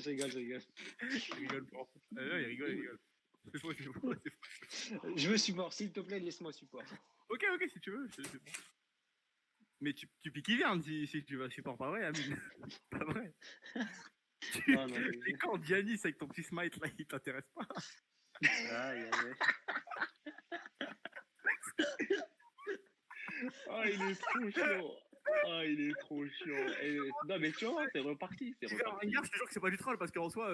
je rigole, je rigole. Il rigole pas. Là, il rigole. C'est faux. Je veux support, s'il te plaît, laisse-moi support. Ok, si tu veux, c'est bon. Mais tu piques Ivern si tu vas support, pas vrai, Amine. Pas vrai. Non, non, Et quand Giannis avec ton petit smite là, il t'intéresse pas. Aïe. Ah, il est trop chiant. Ah, il est trop chiant. Non, mais tu vois, c'est reparti. Ivern Ringard, je te jure que c'est pas du troll parce qu'en soi,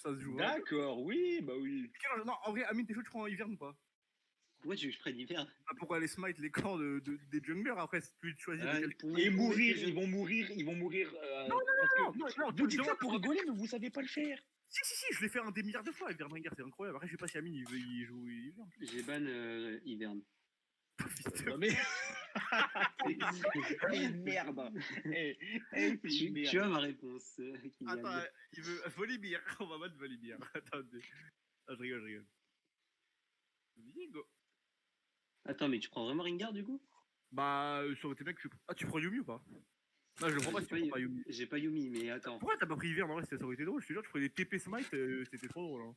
ça se joue. D'accord, oui, bah oui. Non, en vrai, Amine, t'es chaud, tu prends Ivern ou pas? Pourquoi tu veux que je prenne l'hiver? Pourquoi les smite les corps des junglers après, si tu choisis Et mourir, ils vont mourir. Non, vous dites ça pour rigoler, mais vous savez pas le faire. Si, je l'ai fait un des milliards de fois, Ivern Ringard, c'est incroyable. Après, je sais pas si Amine il joue Ivern. J'ai ban Hiverne. Non, mais. Merde. Tu as ma réponse. Attends, il veut Volibear. On va battre Volibear. Attendez. Ah, je rigole. Vigo. Attends, mais tu prends vraiment Ringard du coup? Bah, sur tes mecs, tu prends Yumi ou pas? Non, je le prends pas si tu prends pas Yumi. J'ai pas Yumi, mais attends. Pourquoi t'as pas pris Ivern? En vrai, ça aurait été drôle. Je te jure, tu prenais des TP Smite, c'était trop drôle. Hein.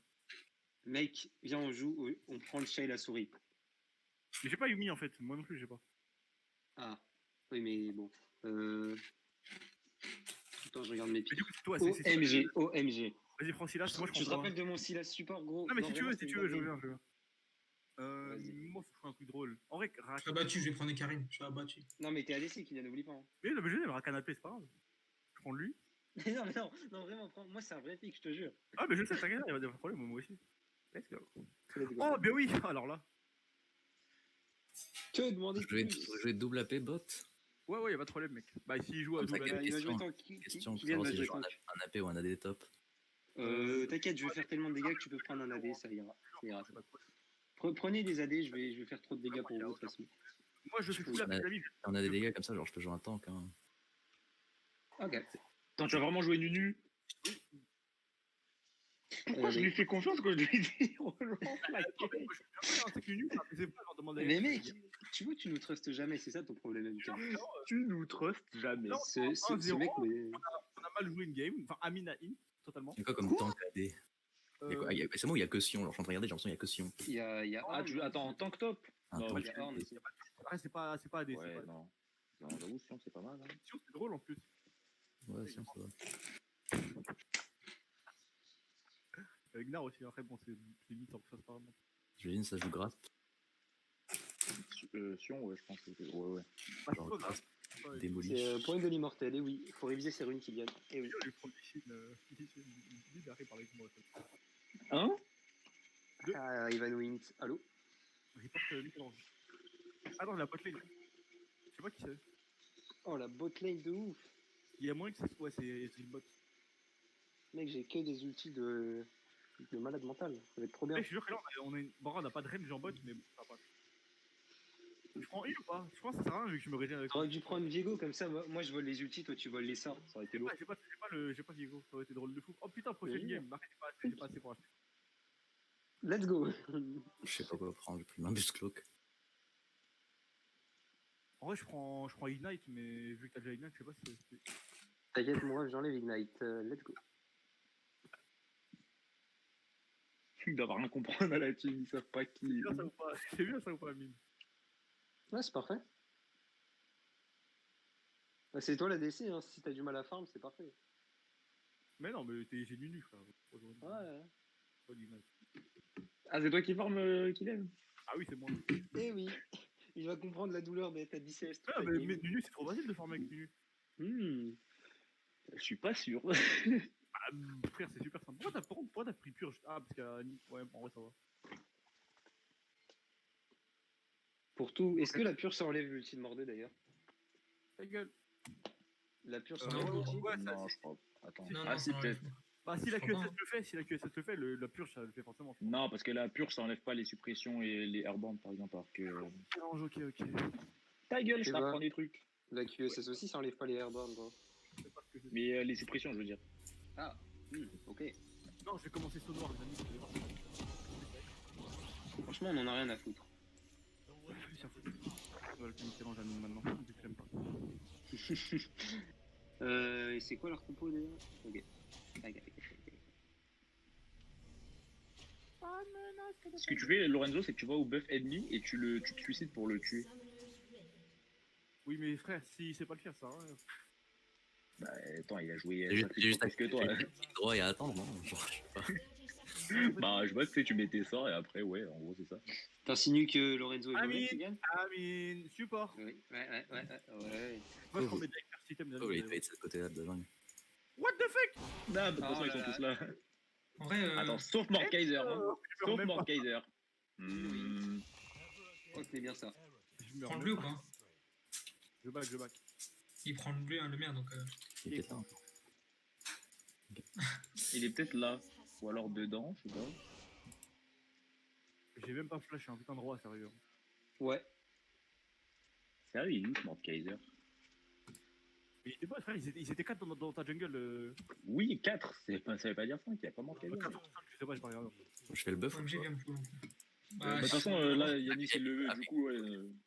Mec, viens, on joue, on prend le chat et la souris. Mais j'ai pas Yumi en fait, moi non plus, j'ai pas. Ah, oui, mais bon. Attends, je regarde mes pieds. OMG. Vas-y, prends Silas. Moi, je prends. Tu te rappelles de mon Silas support, gros? Non, mais si tu veux, je viens. Moi, faut que je fasse un truc drôle. En vrai, je suis abattu, je vais prendre Karim. Je suis abattu. Non, mais t'es ADC, Kylian, n'oublie pas. Hein. Mais le BG, il aura canapé, c'est pas grave. Je prends lui. non, vraiment, moi, c'est un vrai pic, je te jure. Ah, mais je sais, t'inquiète, il va y avoir un problème, moi aussi. Let's go. Oh, ben oui, alors là. Que demander je vais jouer double AP bot. Ouais, y'a pas de problème, mec. Bah, s'il joue à double AP, il va jouer tant question pour savoir si je joue un AP ou un AD top. T'inquiète, je vais faire tellement de dégâts que tu peux prendre un AD, ça ira. Prenez des AD, je vais faire trop de dégâts pour vous, de toute façon. Moi, je fais tout la vie. On a des dégâts comme ça, genre je peux jouer un tank. Hein. Ok. Attends, tu vas vraiment jouer Nunu? Pourquoi je lui fais confiance quand je lui dis Mais mec, tu vois, tu nous trustes jamais, c'est ça ton problème, MK. Tu nous trustes jamais. Ce mec, mais... On a mal joué une game, enfin Amine a in, totalement. C'est quoi comme tank AD? C'est moi, il y a que Sion. Alors, je suis en train de regarder, j'ai l'impression qu'il y a que Sion. Attends, en tank top? Non, c'est pas AD. Ouais, non, j'avoue, Sion, c'est pas mal. Sion, c'est drôle en plus. Ouais, Sion, ça va. Avec Gnar aussi, après, bon, c'est limite en face par exemple. J'imagine, ça joue grasp. Sion, ouais, je pense que c'est. Ouais. Genre grasp, démolish. C'est point de l'immortel, et oui, faut réviser ses runes, Kylian. Et oui. Je vais prendre il arrive par avec moi. Hein? Ah, Ivan Wint, allô? Reporte Michel-Ange. Ah non, la botlane. Je sais pas qui c'est. Oh, la botlane de ouf. Il y a moyen que ça soit, c'est une bot. Mec, j'ai que des ultis de malade mental. Ça va être trop bien. Je suis sûr que là, on n'a pas de range en bot, mais bon, ça passe. Je prends heal ou pas? Je pense que ça sert à rien vu que je me régène avec. T'aurais dû prendre Viego, comme ça, moi je vole les ultis, toi tu voles les sorts. Ça aurait été lourd. J'ai pas Viego, ça aurait été drôle de fou. Oh putain, prochaine game. J'ai pas assez pour acheter. Let's go. Je sais pas quoi prendre, j'ai pris Nimbus Cloak. En vrai, je prends Ignite, mais vu que t'as déjà Ignite, je sais pas si c'est. T'inquiète, moi j'enlève Ignite. Let's go. Ils doivent rien comprendre à la team, ils savent pas qui. C'est bien ça ou pas, Mine? Ouais, c'est parfait. Bah, c'est toi la DC, hein. Si t'as du mal à farm, c'est parfait. Mais non, mais j'ai Nunu, frère. Ouais. Ah, c'est toi qui forme Kylian? Ah oui, c'est moi. Eh oui. Il va comprendre la douleur d'être à DCS. Ah, mais Nunu, c'est trop facile de former avec Nunu. Je suis pas sûr. Ah, frère, c'est super simple. Pourquoi t'as pris Purge? Ah, parce qu'à ouais, en vrai, ça va. Pour tout, est-ce que la Purge ça enlève l'ulti de Mordé d'ailleurs? Ta gueule. La Purge ça enlève l'ulti? Non, je crois. Attends. Non, si, peut-être. Bah, si la QSS le fait, la Purge, ça le fait forcément. Non, parce que la Purge, ça enlève pas les suppressions et les airbands, par exemple, alors que. Ok. Ta gueule, je t'apprends des trucs. La QSS aussi, ça enlève pas les airborne, gros. Mais les suppressions, je veux dire. Ah, ok. Non, je vais commencer saut noir, les amis. Franchement, on en a rien à foutre. Ouais, c'est un foutu. Je vais le finir en Janine maintenant, vu que j'aime pas. Et c'est quoi leur compo déjà? Ok. Ce que tu fais, Lorenzo, c'est que tu vas au buff ennemi et tu te suicides pour le tuer. Oui, mais frère, si c'est pas le faire, ça. Hein. Bah attends, il a joué C'est juste, 5 c'est juste plus que toi. clic droit et à attendre, non? Genre, je sais pas. Bah je vois que tu mets tes sorts et après, ouais, en gros, c'est ça. T'insinues que Lorenzo est mauvais, Amine, Kylian? Amine, support. Oui, ouais. Moi, je prends mes decks système de Oh, il est de ce côté-là de dingue. What the fuck? Non, de toute façon, Oh ils sont là tous là. En vrai, Attends, sauf Mordekaiser. Hein. Je meurs Sauf même pas. Mordekaiser. Hmm. Oh, c'est bien ça. Je meurs prends le même bleu ou pas. pas? Je back. Il prend le bleu, hein, le mien, donc. Il était là. Il est peut-être là. Ou alors dedans, je sais pas. J'ai même pas flash, un putain de roi, sérieux. Ouais. Sérieux, il est où ce Mordekaiser? Mais il était pas, frère, ils étaient 4 dans ta jungle. Oui, 4. Ça veut pas dire 5, il n'y a pas Mordekaiser. 4 ou 5, je sais pas, j'ai pas regardé. Je fais le buff. OMG vient me couler. Bah, de toute façon, là, Yannick, il le veut. Du coup, ouais,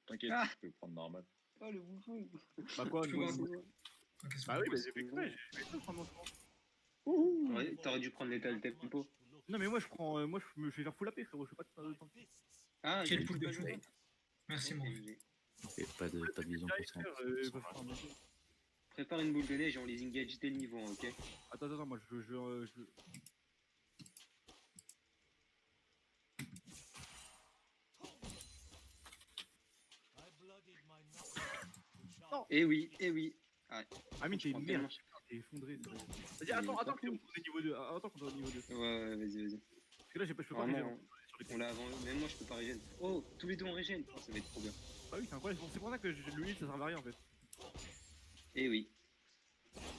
t'inquiète, tu peux prendre normal. Oh, le bouffon. Bah quoi, Tu nous, vois, nous- Ok, c'est Bah bon. oui, bah j'ai fait exprès, j'ai fait prendre mon temps. Ouais, t'aurais dû prendre l'état de tempo. Non, mais moi je prends, moi je me fais faire full AP, frérot, je fais pas de temps. Ah, Quel il pool de pas fou. joué. Merci, mon. Et pas de vision pour ça. Prépare une boule de neige et on les engage dès le niveau, hein, ok? Attends, moi je. Eh oui. Amine, t'es Je une prends merde, t'es effondré. Vas-y, attends qu'on est au niveau 2. Attends qu'on est au niveau 2. Ouais, vas-y. Parce que là, je peux pas Vraiment, régénérer sur les on l'a avant, même moi je peux pas régène. Oh, tous les deux on régène. Oh, ça va être trop bien. Ah oui, c'est incroyable, c'est pour ça que le heal ça sert à rien en fait. Eh oui.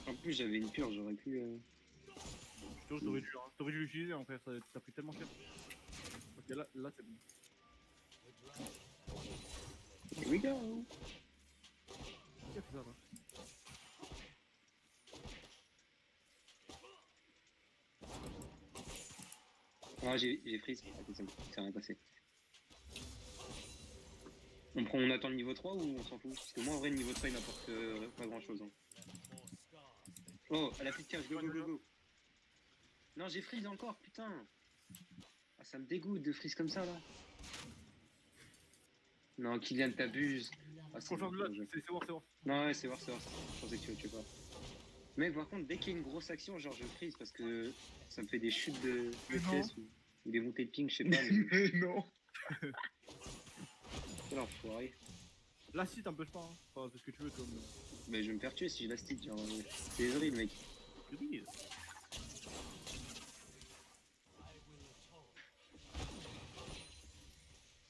En plus, j'avais une purge, j'aurais pu. Je te jure, t'aurais dû l'utiliser en fait, ça pris tellement cher. Ok, là c'est bon. Here we go. Qui a fait ça là? Ah, j'ai freeze. Attends, ça va passer. On attend le niveau 3 ou on s'en fout? Parce que moi en vrai le niveau 3 il m'apporte pas grand chose. Hein. Oh, à la petite cage, go. Non, j'ai freeze encore, putain. Ah, ça me dégoûte de freeze comme ça là. Non, Kylian t'abuses. Ah, c'est Franchement, bon, là, bon jeu. c'est voir. Non, ouais, c'est voir. Je pensais que tu tues pas. Mais par contre, dès qu'il y a une grosse action, genre je freeze parce que ça me fait des chutes de FPS ou des montées de ping, je sais pas. Mais... non. Quel enfoiré. Là, si t'empêches pas, hein. Enfin, c'est ce que tu veux, toi. Mais je vais me faire tuer si je la stick. Genre, c'est horrible, mec. Oui.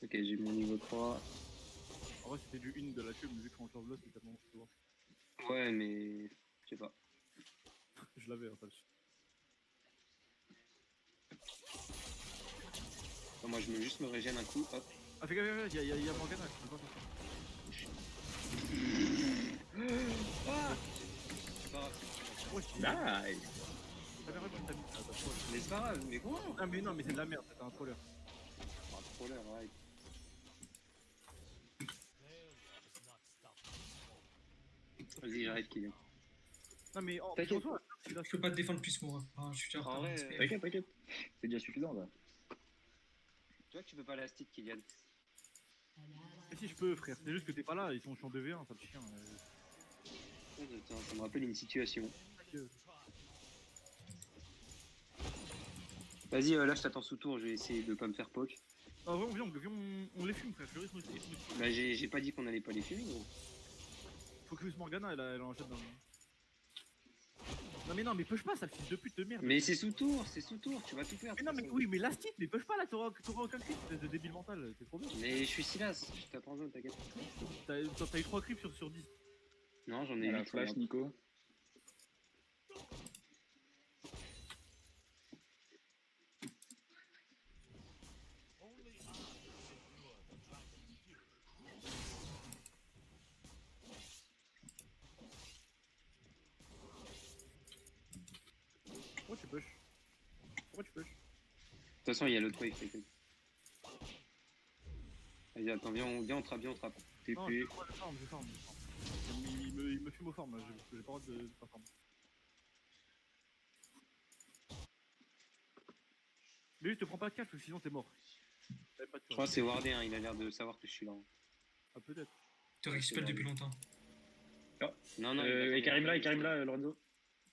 Ok, j'ai mon niveau 3. En vrai, c'était du in de la tube, mais vu qu'on change là, c'est tellement. Tu vois. Ouais, mais. Je sais pas. Je l'avais en fait. Bon, moi, je me juste me régène un coup. Hop. Ah, fais gaffe, il y a Morgana, je peux pas faire ça. C'est pas grave. Ouais, je Nice. t'avais raison, t'as mis ça, t'as trop. Mais c'est pas grave, mais quoi? Ah, mais non, mais c'est de la merde, c'est un troller. Ah, trop l'air, ouais. Vas-y, j'arrête, Kylian. Non, mais en T'inquiète. soi, c'est là. Je peux pas te défendre plus, moi. Enfin, je suis déjà En vrai, T'inquiète. C'est déjà suffisant là. Tu vois que tu peux pas la stick, Kylian. Mais si je peux, frère, c'est juste que t'es pas là, ils sont en 2v1, ça me chien. Attends, ça me rappelle une situation. Vas-y, là, je t'attends sous tour, je vais essayer de pas me faire poke. Ah, vraiment, viens, on les fume, frère, Fury, Bah, j'ai pas dit qu'on allait pas les fumer, gros. Focus Morgana, elle en jette dans le. Non, mais push pas, ça le fils de pute de merde. Mais c'est sous tour, tu vas tout faire. Mais non, mais oui, mais last hit, mais push pas là, t'auras aucun creep, espèce de débile mental, c'est trop bien. Mais je suis Silas, je t'apprends, t'inquiète. T'as eu 3 creeps sur 10. Non, j'en ai La 8. flash, Nico. Pourquoi tu push? De toute façon, il y a l'autre wave, t'inquiète. Vas-y, attends, viens, on trappe. TP. Non, je farm. Il me fume aux formes, là, j'ai pas le droit de pas farm. Mais juste te prends pas de cash, parce que sinon t'es mort. T'avais pas de Je crois que c'est Wardé, hein, il a l'air de savoir que je suis là. Ah, peut-être. Tu aurais spell depuis longtemps. Non, non, Et Karim là, Lorenzo.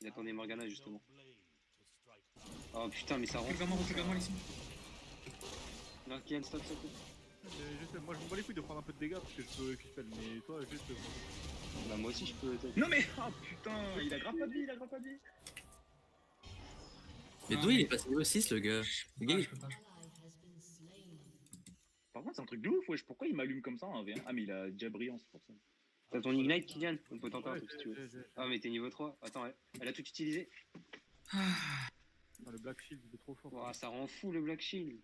il attendait Morgana justement. Oh putain, mais ça rend. Recule vraiment ici. Non, Kian, stop, stop. Je sais, moi je m'en bats les couilles de prendre un peu de dégâts parce que je peux spell, mais toi juste. Bah, moi aussi, je peux. Non mais, oh putain, il a grave pas de vie, Mais Ah, d'où mais- il est passé niveau 6 le gars? Le gars, Ah, il- je peux pas. Par contre, c'est un truc de ouf, wesh. Pourquoi il m'allume comme ça en V1? Ah, mais il a déjà brillant, c'est pour ça. T'as ton Ignite, Kylian? On peut tenter un Ouais, truc si tu veux. j'ai- Ah, mais t'es niveau 3. Attends, elle a tout utilisé. Ah, Ah, le Black Shield il est trop fort. Ouah, ça rend fou le Black Shield.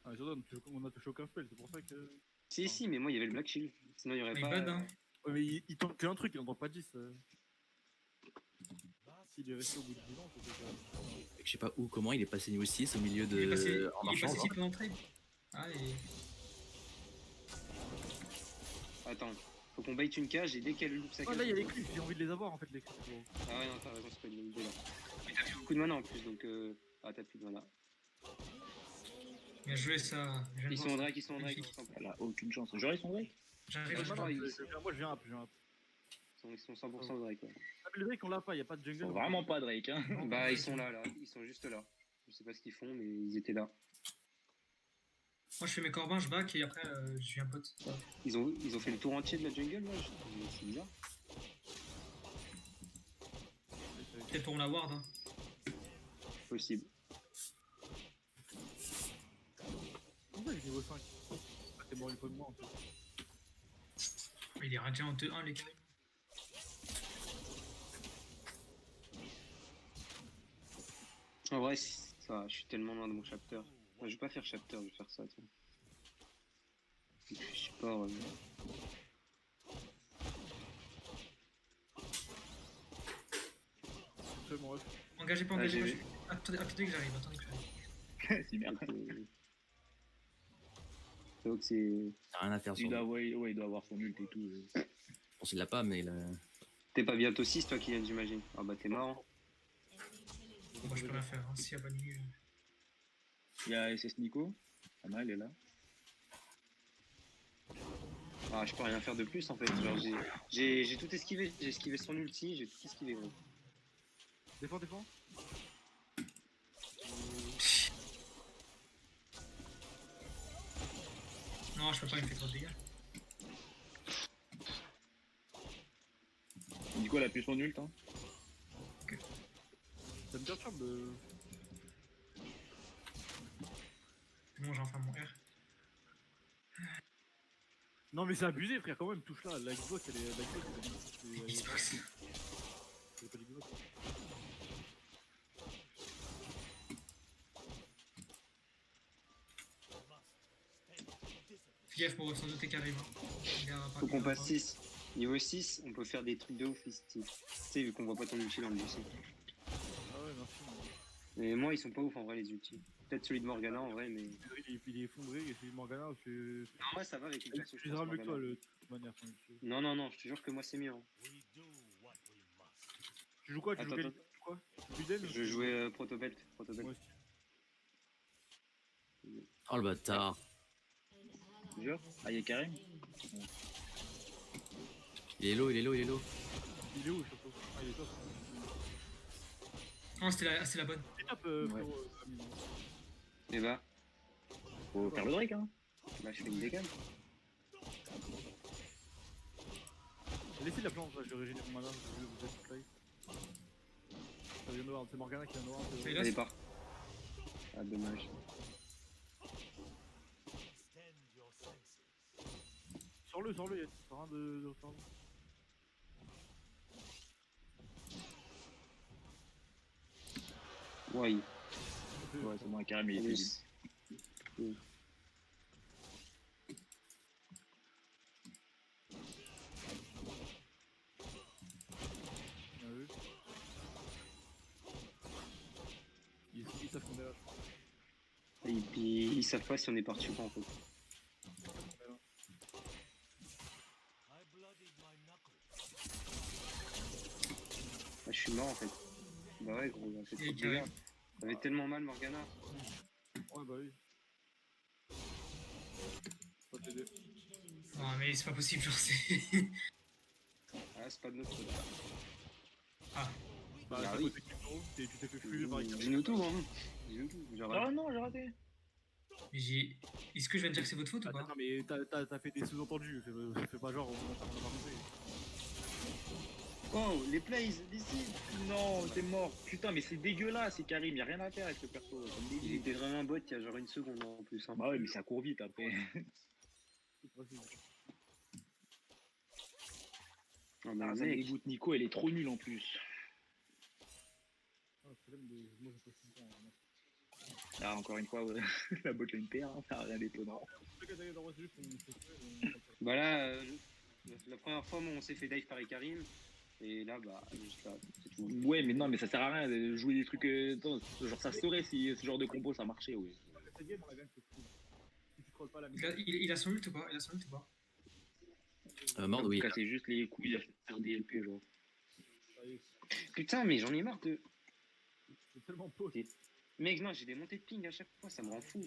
Ah, mais surtout, on a touché aucun spell, c'est pour ça que. Si, mais moi il y avait le Black Shield. Sinon il y aurait mais pas. bad, hein. Ouais, mais il tente qu'un truc, il en tente pas 10. S'il est resté au bout de 10 ans, c'est déjà. je sais pas où, comment il est passé niveau 6 au milieu Il est passé, de. En il est marchant. passé ici pendant le trade. Ah, et. Attends, faut qu'on bait une cage et dès qu'elle loupe sa Ah, cage. là, il y a les clips, j'ai envie de les avoir en fait, les clips. gros. Ah ouais, non, t'as raison, c'est pas une bonne idée là. Mais t'as plus beaucoup de mana en plus donc. Ah, t'as plus de mana. Bien joué, ça. Je viens de Ils voir sont en ça. drag, ils sont en drag. Magnifique. Elle a aucune chance. J'aurais son Drake. J'arrive, Ouais, je non, vois. ils Moi je viens up, ils sont 100% drag. Ouais. Ah, mais le Drake on l'a pas, il y a pas de jungle. Faut vraiment pas Drake, hein. Bah, ils sont là, ils sont juste là. Je sais pas ce qu'ils font, mais ils étaient là. Moi, je fais mes corbins, je back et après, je suis un pote. Ils ont fait le tour entier de la jungle là. C'est bizarre. Peut-être pour la ward, hein. Possible. Pourquoi il est niveau 5? Ah, t'es mort une fois de moi en fait. Il est radiant en 2-1, les gars. En vrai, ça, va, je suis tellement loin de mon chapter. Moi, je vais pas faire chapter, je vais faire ça, tiens. Je sais pas. Fais mon ref. Engagez pas, Ah, engagez j'ai pas. vu. Attendez que j'arrive, attendez que j'arrive. C'est merde. C'est vrai que c'est. T'as rien à faire sur. Il doit, ouais, il doit avoir son ult et tout. Je pense qu'il l'a pas, mais il a. T'es pas bientôt 6 toi, Kylian, j'imagine. Ah bah t'es mort. Hein. Moi, je peux rien faire, hein. S'il y a pas de nuit. Il y a SS Nico. Pas mal, elle est là. Ah, je peux rien faire de plus en fait. Genre, j'ai tout esquivé. J'ai esquivé son ulti, j'ai tout esquivé. Gros. Défends. Non, je peux pas, il me fait trop de dégâts. Nico, elle a plus son ult, hein. Ça me perturbe de. Bon, j'ai enfin mon R. Non mais c'est abusé frère quand même, touche là, la Xbox elle est. La Xbox elle est. Xbox. C'est pas l'Xbox. Fais gaffe, mon ref sans doute qui arrive. Hein. Il a pas- Faut qu'on il a passe pas- 6. Niveau 6, on peut faire des trucs de ouf ici. Tu sais, vu qu'on voit pas ton ulti dans le dessin. Ah ouais, merci. Mais moi, ils sont pas ouf en vrai, les ultis. Peut-être celui de Morgana en vrai, mais. Il est effondré et celui de Morgana, c'est. Non, moi ça va avec une perso. Tu diras mieux que toi, de toute manière. Non, je te jure que moi c'est mieux. Hein. Tu joues quoi? Tu joues Attends, quel. attends. Tu joues quoi? Fidèle Je jouais Protobelt. Moi aussi. Oh le bâtard. Jure. Ah, il y a Karim. Il est low. Il est où le chapeau? Ah, il est top. Non, c'était la bonne. Il est top, Ouais. frérot. Et bah, Faut faire le Drake, hein. je fais une dégâts. Laissez la planche, là, je régénère mon mana, je veux vous êtes play. Ça vient de voir, c'est Morgana qui vient de voir. Mais là, Allez, c'est- part. Ah, dommage. Sors-le, il y a rien de retard. Ouais, Ouais, c'est bon, Karim, il est oui. fini. Ah oui. Ils savent qu'on est là. Et puis, ils savent pas si on est parti ou pas en fait. Ah, je suis mort en fait. Bah ouais, gros, elle a fait trop de dégâts. Ça avait tellement mal, Morgana. Ouais, bah oui. Faut t'aider. Non, mais c'est pas possible, genre, c'est. Ah, c'est pas de notre faute. Ah, Bah, Ah t'as oui. posé Kikoro, et tu t'es fait fouiller par Karim. Dis-nous tout, hein. Dis-nous tout. Ah non, j'ai raté. mais j'ai. Est-ce que je viens de dire que c'est votre faute ou Attends, pas? non, mais t'as fait des sous-entendus, fais pas genre, on a pas compris. Oh, les plays, d'ici. Non, t'es mort. Putain, mais c'est dégueulasse, c'est Karim, y'a rien à faire avec le perso. c'est une Il débile. était vraiment un bot il y a genre une seconde en plus. Hein. Bah ouais, mais ça court vite après. C'est facile. Oh, mais Ah, ça me mec. dégoûte, Nico, elle est trop nulle en plus. Ah, le problème de. Moi, j'ai pas tout le temps. Ah, encore une fois, ouais. La botlane perd, hein, ça a rien d'étonnant. T'inquiète, c'est juste qu'on se fait. Bah là, la première fois, on s'est fait dive par Karim. Et là, bah, juste là, c'est tout. Ouais, mais non, mais ça sert à rien de jouer des trucs. Attends, genre, ça saurait si ce genre de combo ça marchait, ouais. Cette game, on la gagne, c'est cool. Si tu scrolles pas la Il a son ult ou pas? Il a son ult ou pas? Mord, oui. C'est juste les couilles à faire des LP, genre. Putain, mais j'en ai marre de. C'est tellement pauvre. Mec, non, j'ai des montées de ping à chaque fois, ça me rend fou.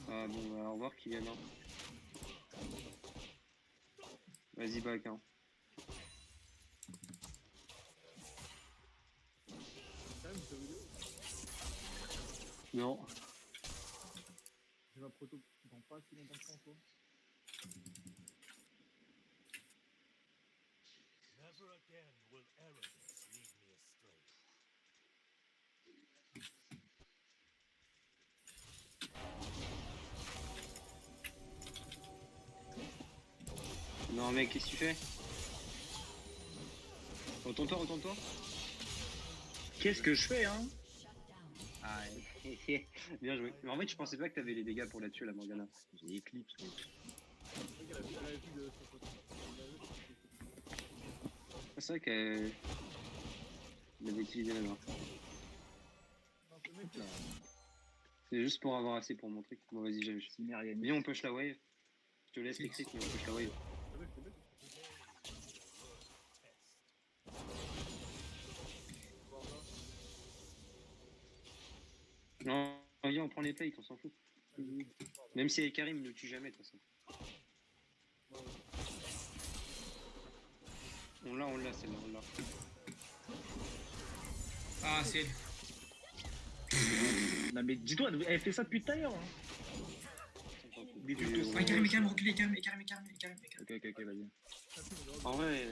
Ah bon, bah, au revoir, Kylian. Hein. Vas-y, back. Hein. Non. J'ai ma proto dans pas si longtemps que ça encore. Non, mec, qu'est-ce que tu fais? Retourne-toi, retourne-toi. Qu'est-ce que je fais, hein? Ah, bien joué. Mais en fait, je pensais pas que t'avais les dégâts pour la tuer, la Morgana. J'ai Eclipse, mais. C'est vrai qu'elle avait utilisé la main. C'est juste pour avoir assez pour mon truc. Bon, vas-y, j'ai. Viens, on push la wave. Je te laisse les crits, mais on push la wave. Non, viens, on prend les plates, on s'en fout. Même si Karim il ne tue jamais, de toute façon. On l'a, celle-là, on l'a. Ah, c'est elle. Non, mais dis-toi, elle fait ça depuis tout à l'heure. Hein. Des tutos. Ah, Karim, reculez, Karim. Ok, vas-y. En vrai,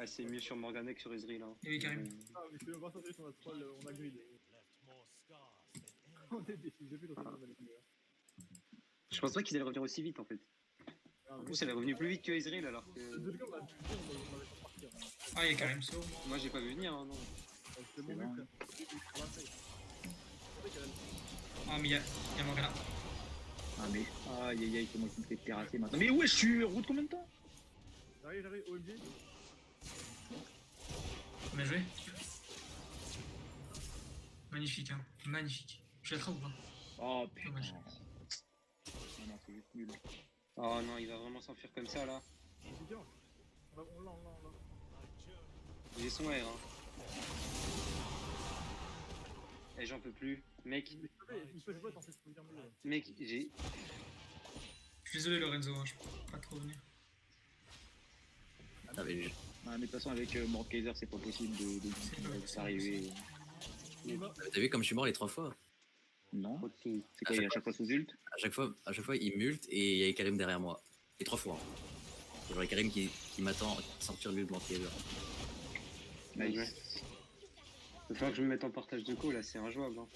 c'est mieux sur Morgana que sur Ezreal. Hein. Et Karim. Ah, mais je peux même pas sortir sur notre troll, on a grid. On est déçus, j'ai vu dans cette game avec lui. Je pense pas qu'ils allaient revenir aussi vite en fait. En plus, elle est revenue plus vite que Ezreal alors que. Ah, il y a Karim So. Moi j'ai pas vu venir, hein, non. C'est mon but. Ah, mais il y a Morgana. Ah, mais. Aïe, c'est moi qui me fais terrasser maintenant. Mais ouais, je suis route combien de temps? J'arrive, OMG. Bien joué. Magnifique, hein. Magnifique. Je l'attrape ou pas? Oh putain. Dommage. Non, c'est juste nul. Oh non, il va vraiment s'enfuir comme ça là. C'est bien. On l'a. J'ai son R. Hein. Et j'en peux plus. Mec, Il peut jouer dans cette première mêlée. mec, j'ai. Je suis désolé, Lorenzo, hein, je peux pas trop venir. Ah, mais Ah, mais de toute façon, avec Mordekaiser, c'est pas possible de s'arriver. t'as vu comme je suis mort les 3 fois? Non. Trop de ping. C'est quoi, il y a à chaque fois sous ult? À chaque fois, il multe et il y a Karim derrière moi. Et 3 fois. Il y a Karim qui m'attend à sortir lui de Mordekaiser. Ouais. Va falloir que je me mette en partage de co là, c'est injouable. Hein.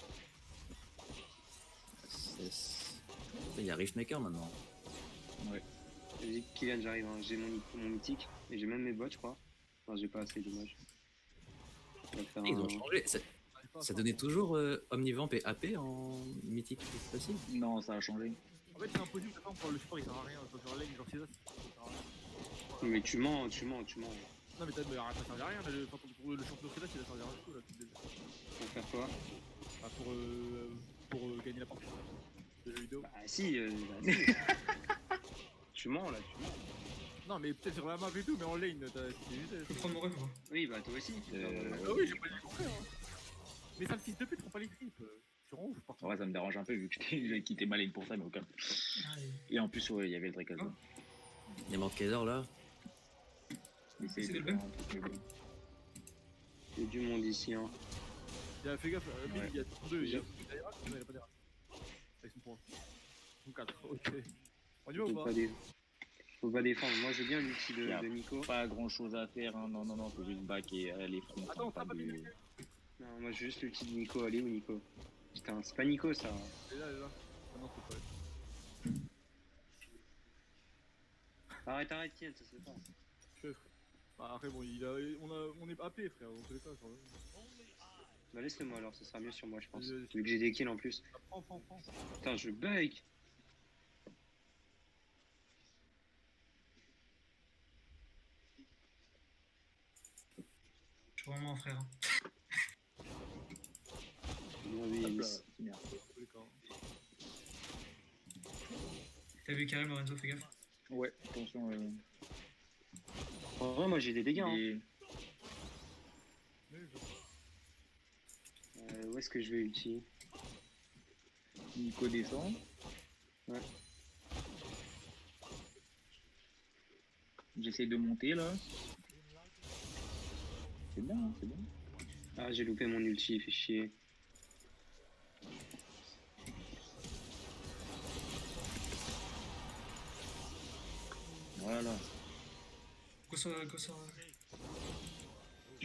Il y a Riftmaker maintenant. Vas-y, Kylian, j'arrive. Hein. J'ai mon mythique et j'ai même mes bots, je crois. Enfin, j'ai pas assez, dommage. On va faire Ils ont un... changé. Ça donnait toujours Omnivamp et AP en mythique facile. Non, ça a changé. En fait, c'est impossible de faire pour le support, il sert à rien. Sur la lane, genre c'est ça, ça sert à rien. Mais tu mens. Non, mais arrête, ça sert à rien. Pour le champion Fredas, il a servi à rien du tout là. Pour faire quoi? Bah, pour gagner la partie de jeux vidéo. Bah si, tu mens là, tu mens. Non, mais peut-être sur la map et tout, mais en lane, Je peux prendre mon ref ou pas? Oui, bah toi aussi. Ah oui, j'ai pas dit le contraire. Hein. Mais ça le fils de pute, prends pas les tripes. Tu rends ouf par contre. Ouais, ça me dérange un peu vu que j'ai quitté ma lane pour ça, mais aucun. Et en plus, ouais, il y avait le Drake. Il y a Mordekaiser là. Mais C'est c'est le même. Il y a du monde ici, hein. Il a fait gaffe, Bill, Ouais. il y a deux, il y a des rats, il a pas des rats. Avec son point. Son 4, ok. On y va ou pas? Faut pas défendre. Moi, j'ai bien l'ulti de Yeah. Nico. Pas grand chose à faire, hein. Non, faut juste back et aller front. Attends, pas t'as pas de... mis Non, moi, j'ai juste l'ulti de Nico. Allez où, Nico? Putain, c'est pas Nico, ça. Elle est là. Ah non, c'est pas elle. Arrête, tiens, ça se fait pas. Je fais, frère. Bah après, bon, on est AP, frère, dans tous les cas. Genre, Bah, laisse-le-moi alors, ça sera mieux sur moi, je pense. Vas-y. Vu que j'ai des kills en plus. prends. Putain, je bug. Je suis vraiment un frère. Hein. Bien vu, Hop là, Yanis. c'est bien. Dans tous les cas. T'as vu Karim Lorenzo, fais gaffe. Ouais, attention. En vrai, moi, j'ai des dégâts. Hein. Et... Mais Où est-ce que je vais ulti? Nico descend. Ouais. J'essaie de monter là. C'est bon, hein, c'est bon. Ah, j'ai loupé mon ulti, il fait chier. Voilà. Go sur.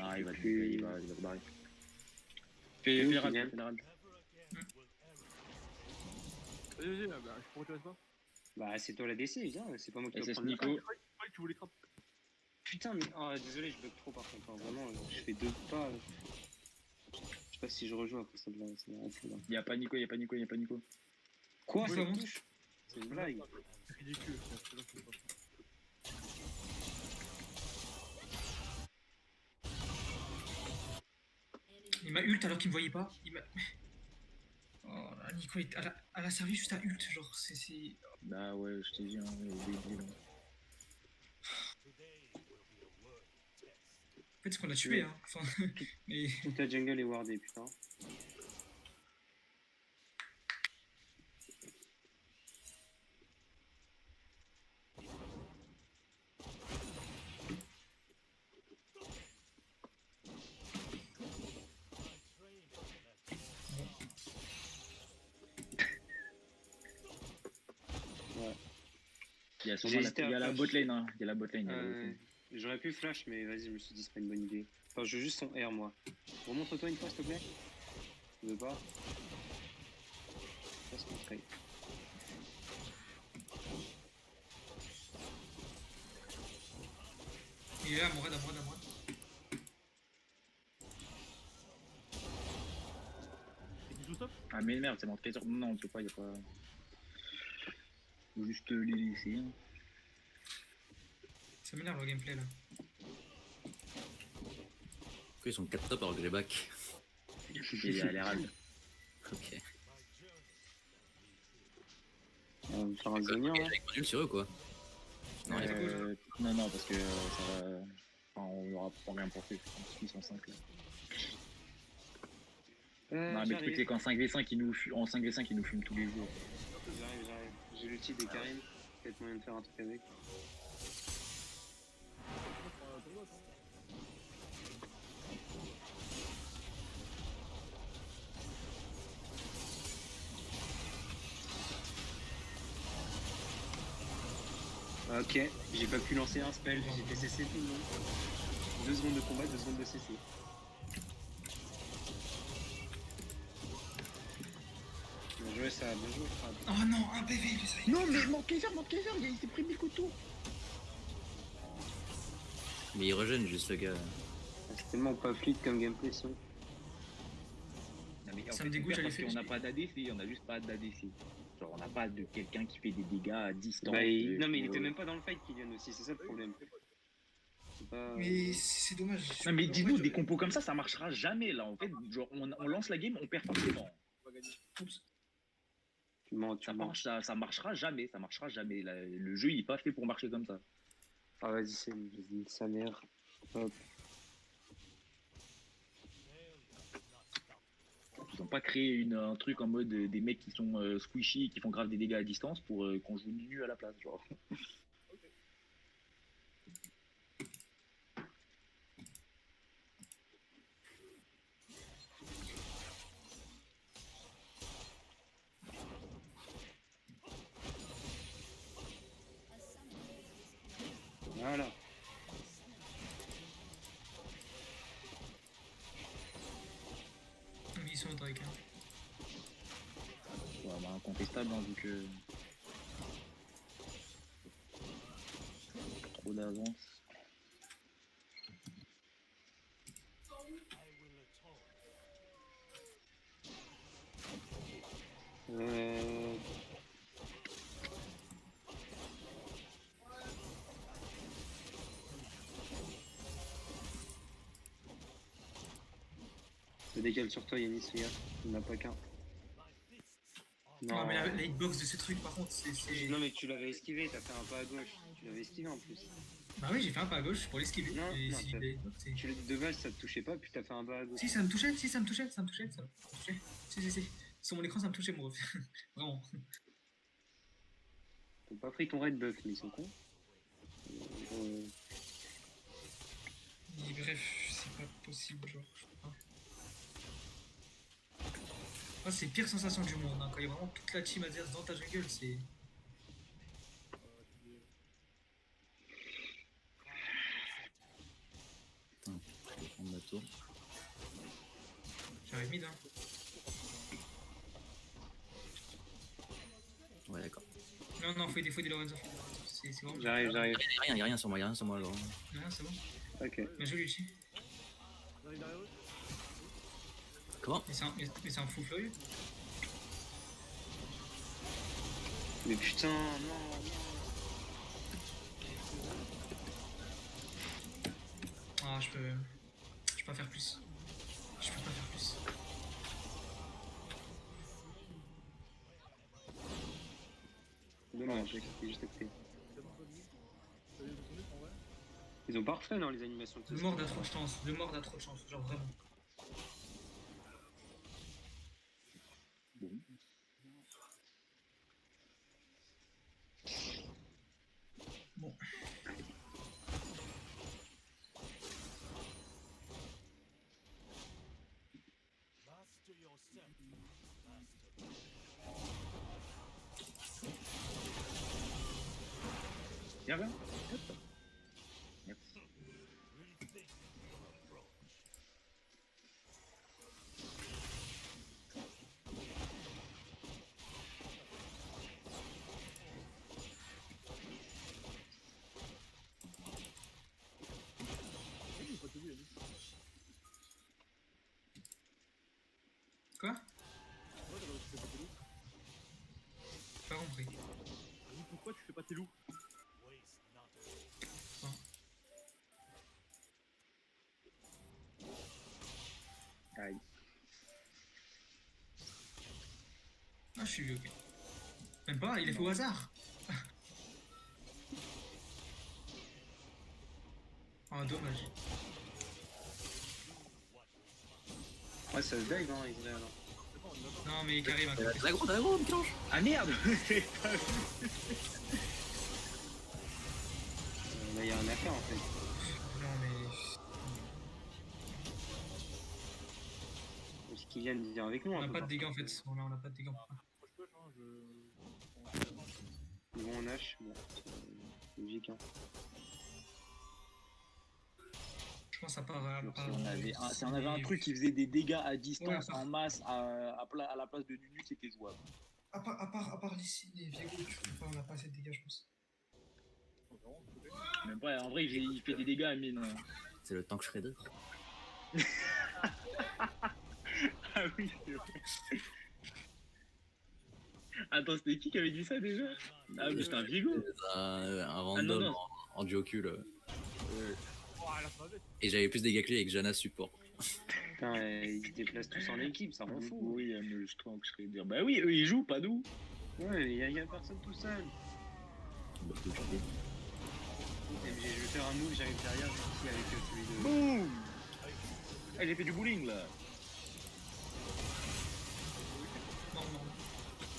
Ah, il va se barrer. Fais où, Fédéral, Kylian fédéral. Vas-y, bah, pourquoi tu restes pas? Bah, c'est toi la DC, viens, c'est pas moi qui dois SS prendre le Nico. temps. Je croyais que tu voulais trappe. Putain, mais oh, désolé, je bug trop par contre. Hein. Vraiment, je fais deux pas. Je sais pas si je rejoue après ça me rend fou là. Y'a pas Nico. Quoi, Ouais, ça ça me monte. touche? C'est une blague. C'est ridicule, frère, c'est là, c'est pas. Il m'a ult alors qu'il me voyait pas. Il m'a. Oh là, Nico est à la servi juste à ult, genre c'est. Bah ouais, je t'ai dit, hein, débile. En fait, c'est qu'on l'a tué, hein. Enfin, mais. Toute la jungle est wardée, putain. Il y a J'ai sûrement hésité à la flash. botlane, hein. Il y a la botlane. J'aurais pu flash, mais vas-y, je me suis dit, c'est pas une bonne idée. Enfin, je veux juste son R, moi. Remontre-toi une fois, s'il te plaît. Tu veux pas? Ça se montrer. Il est là, à mon raid. C'est qui tout ça? Ah mais merde, c'est mon trésor. Non, on peut pas, y'a pas... Faut juste les laisser. Hein. Ça m'énerve le gameplay là. Pourquoi ils sont 4 top alors que j'ai back? Et à l'air râle. Ok. On va faire un zonien, hein. Avec module sur eux quoi. Non, il y a pas. Non, parce que ça va... Enfin, on aura pas rien porté. Ils sont 5 là. Non, mais le truc c'est qu'en 5v5, en 5v5, ils nous fument tous les jours. J'arrive. J'ai l'outil des Karim. Peut-être moyen de faire un truc avec. Ok, j'ai pas pu lancer un spell, j'ai fait CC tout le long. 2 secondes de combat, 2 secondes de CC. Bien joué ça, bien joué Fab. Oh non, un PV, les amis. Non, mais mon Kaiser, il s'est pris 1000 couteaux. Mais il régène juste le gars. C'est tellement pas fluide comme gameplay sinon. Non, mais en Ça fait, me dégoûte, on perd j'allais parce faire- qu'on n'a pas d'ADC, on a juste pas d'ADC. Genre, on n'a pas de quelqu'un qui fait des dégâts à distance. Bah, non mais il était même pas dans le fight Kylian aussi, c'est ça le problème. C'est pas... Mais c'est dommage. Non, mais dis-nous, Ouais, des compos comme ça marchera jamais là. En fait, genre, on lance la game, on perd forcément. On va gagner. Oups. Tu mens, tu mens. Ça marchera jamais, ça marchera jamais. Le jeu, il est pas fait pour marcher comme ça. Ah vas-y, c'est sa mère. Hop. pas créer un truc en mode des mecs qui sont squishy, qui font grave des dégâts à distance pour qu'on joue nu à la place, genre. Voilà. Ils sont Drake. Hein. Ouais, bah, incontestable, hein, vu que. Trop d'avance. Euh... Je décale sur toi, Yanis, regarde. Il n'y en a pas qu'un. Non, mais la hitbox de ces trucs, par contre, c'est. Non, mais tu l'avais esquivé, t'as fait un pas à gauche. Tu l'avais esquivé en plus. Bah oui, j'ai fait un pas à gauche pour l'esquiver. Non, Et non, si t'as- la hitbox, c'est- De base, ça te touchait pas, puis t'as fait un pas à gauche. Si, ça me touchait, si, ça me touchait, ça me touchait, ça me touchait. Si. Sur mon écran, ça me touchait, mon ref. Vraiment. T'as pas pris ton red buff, mais ils sont cons. Et bref, c'est pas possible, genre, je sais pas. Ah, c'est pire sensation du monde, hein, quand il y a vraiment toute la team adverse dans ta jungle, c'est. Putain, je vais prendre la tour. J'arrive mid, hein. Ouais, d'accord. Non, faut aider Lorenzo. C'est vraiment. J'arrive. Y'a rien sur moi, là. Non, c'est bon. Ok. Bien joué, Luchi. J'arrive derrière eux. Comment? Mais c'est un fou furieux. Mais putain, non. Ah, je peux pas faire plus. Je peux pas faire plus. Dommage, j'ai cliqué juste à côté. C'est bon, ça dit. Ça vient de tourner, en vrai. Ils ont pas refait dans les animations de Le mort a trop de chance. Le mort a trop de chance, genre vraiment. Bon. Viens là. Merci. J'ai pas tout vu, Yannick. Quoi? Ouais, tu fais pas tes loups. J'ai pas compris. Yannick, pourquoi tu fais pas tes loups? Aïe. Ah, je suis vu, ok. Même pas, il est fait au hasard. Ah, dommage. Ouais, ça se dive, hein, ils là. Non, mais carré, va. T'as l'aggro, Michel-Ange. Ah merde. Là, il y a un affaire en fait. Non, mais. Est-ce qu'ils viennent dire avec nous On un a peu pas de dégâts en fait. On a pas de dégâts. Push, hein, Ils vont en H, bon, c'est logique. Hein. Je pense à part. Si on avait un truc qui faisait des dégâts à distance Ouais, en masse à la place de Nunu, c'était jouable. À part ici, les Viego, on a pas assez de dégâts, je pense. Même pas, en vrai, il fait des dégâts à mine. C'est le tank shredder. Ah oui, c'est vrai. Attends, c'était qui avait dit ça déjà? Ah, mais c'était un Viego. Un random non. en duo cul. Oh, la fin bête. Et j'avais plus de dégâts que lui avec Jana support. Putain, ils se déplacent tous en équipe, ça rend fou. Oui, mais je trouve que je serais dire. Bah oui, eux ils jouent, pas nous. Ouais, il y a personne tout seul. Bah, tout changer. Je vais faire un move, j'arrive derrière, ici avec celui de. Boum. Ah, j'ai fait du bowling là.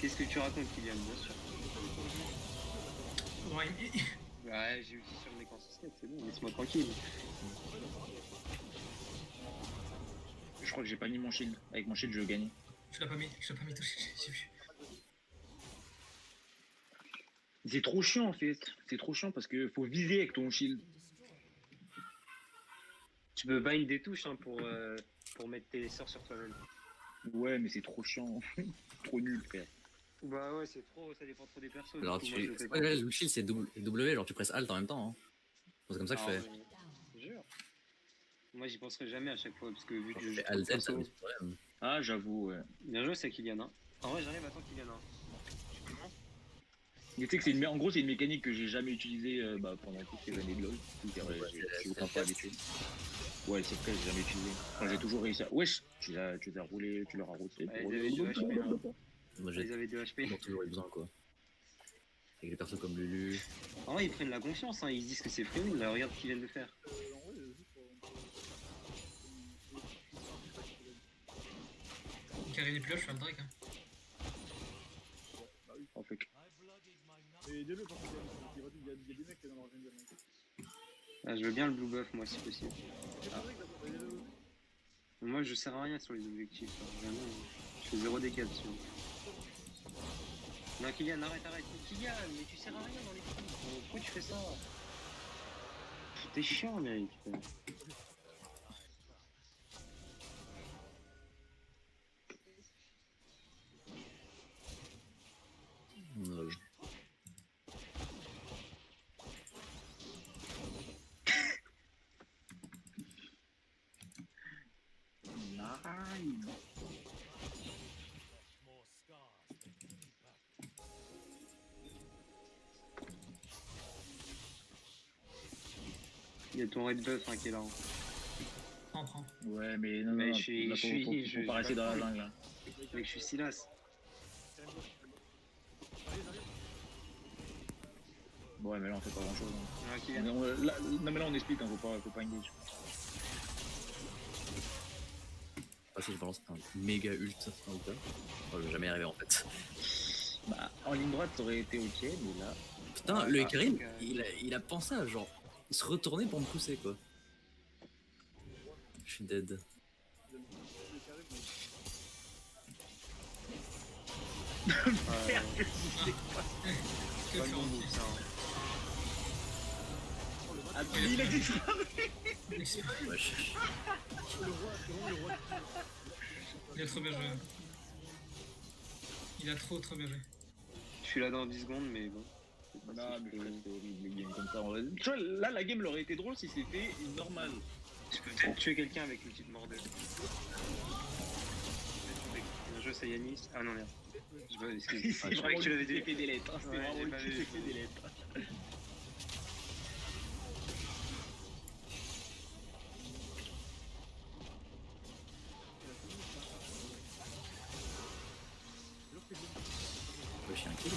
Qu'est-ce que tu racontes, Kylian? Bien sûr. Ouais, Ouais, j'ai aussi sur le mec en 6 c'est bon, laisse-moi tranquille. Je crois que j'ai pas mis mon shield. Avec mon shield, je gagne. je l'ai pas mis, touché, j'ai vu. C'est trop chiant en fait. C'est trop chiant parce que faut viser avec ton shield. Tu peux bind des touches hein, pour mettre tes sorts sur toi-même. Ouais, mais c'est trop chiant. Trop nul, frère. Bah ouais, c'est trop, ça dépend trop des persos. Alors, du coup, moi, je le fais pas. ouais, le shield, c'est W, genre tu presses Alt en même temps. Hein. C'est comme ça que je Ah, fais. ouais, je jure. Moi, j'y penserai jamais à chaque fois, parce que vu que Quand je je joue fais trop de Alt Z, ça me persos. dit problème. Ah, j'avoue, ouais. Bien joué, c'est Kylian. Hein. En vrai, j'arrive, attends, Kylian. Hein. Mais tu sais que en gros, c'est une mécanique que j'ai jamais utilisée pendant toutes ces années de LoL. Je suis autant pas habitué. Ouais, c'est vrai, j'ai jamais utilisé. Enfin, j'ai toujours réussi à. Wesh, tu les as roulés, tu leur as roulé. Ouais, ils avaient du HP, hein. Moi, j'ai Ils avaient du HP. toujours eu besoin, quoi. Avec des persos comme Lulu. En vrai, ils prennent la confiance, hein. Ils se disent que c'est free. Là, regarde ce qu'ils viennent de faire. Karim n'est plus là, je fais un drag. Hein. En fait. Et dis-le quand il y a des mecs qui sont dans leur jungle. Ah, je veux bien le blue buff, moi, si possible. Moi, je sers à rien sur les objectifs. Hein. Vraiment, je fais 0 dégâts dessus. Non, Kylian, arrête. Kylian, mais tu sers à rien dans l'équipe. Pourquoi tu fais ça? T'es chiant, mec. Il y a ton red buff hein, qui est là. Hein. Prends. Ouais, mais non, Mais non, je faut pas rester dans la jungle là. Mec, je suis Silas. Ouais, mais là on fait pas grand chose. Ah, Kylian. Non, mais là on explique, hein, faut pas engage. Ah, si je balance un méga ult dans le tas. Oh, je vais jamais y arriver en fait. Bah, en ligne droite ça aurait été ok, mais là. Putain, le Karim, donc, il a pensé à genre se retourner pour me pousser quoi. Je suis dead. Que Pas faire le bon en move, ça. Hein. Il a dit ça. Wesh. Il a trop bien joué. Il a trop bien joué. Je suis là dans 10 secondes, mais bon. Non, mais frère, c'est horrible les games comme ça. Tu vois, là la game aurait été drôle si c'était normale. Je peux peut-être tuer quelqu'un avec l'outil de mordeur. Bien joué, c'est Yanis. Ah non, merde. Excuse. C'est Je croyais que tu l'avais dit. fait des lettres. C'est Ouais, vraiment j'ai le pas qui vu. s'est fait des lettres. Wesh, y'a un kill.